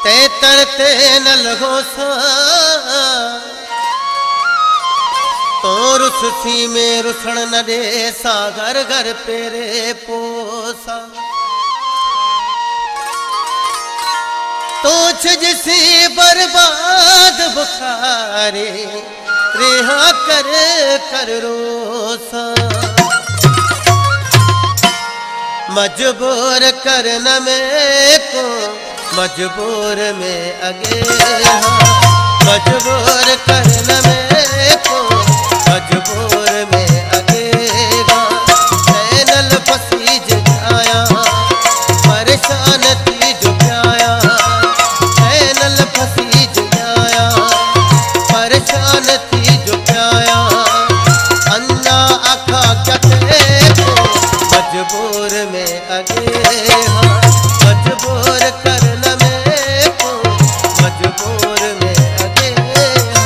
ते तरते न लगो सा तो रुससी में रुसण न दे सा घर घर पेरे पोसा तो जिसे बर्बाद बुखारे रिहा कर कर रोसा मजबूर करना में को मजबूर में अगे मजबूर करना में को मजबूर में अगेगा नैनल फसी जगाया परेशान थी जो प्याया नैनल फसी जगाया परेशान थी जो प्याया अन्ना आखा कटे को मजबूर में अगेगा मजबूर करना में को मजबूर में अगेगा।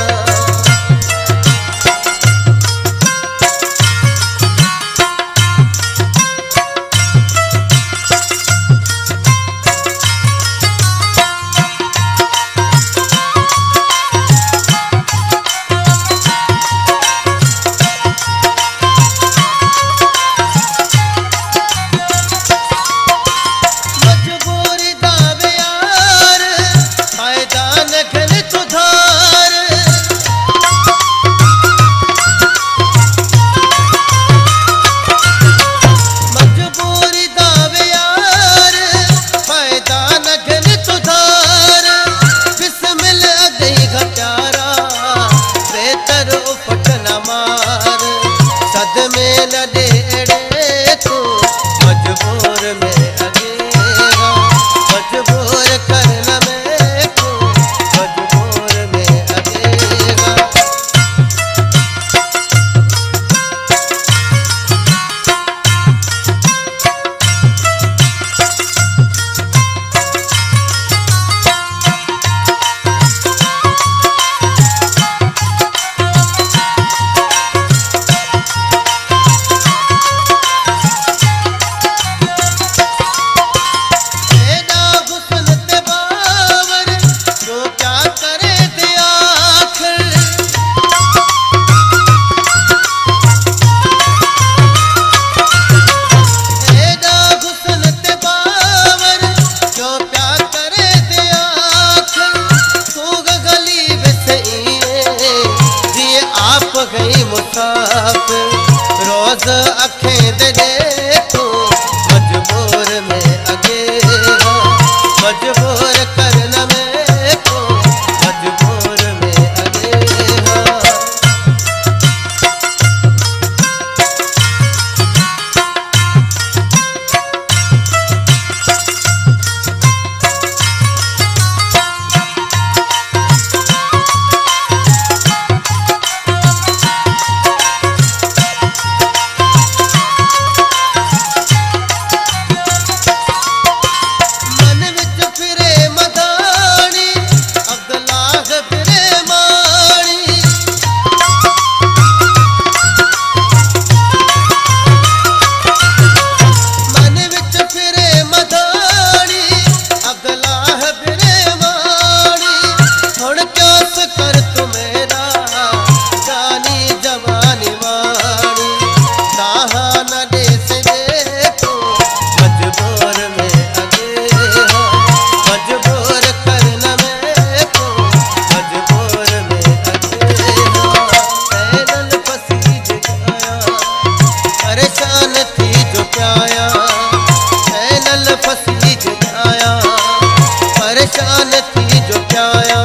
गई मुसाफिर रोज अखें दे देखो मजबूर में अगेगा मजबूर करना में को मजबूर में अगेगा। परेशान थी जो प्याया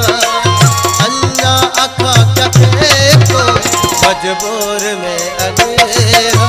अन्ना आखा क्या को मजबूर में अगेगा।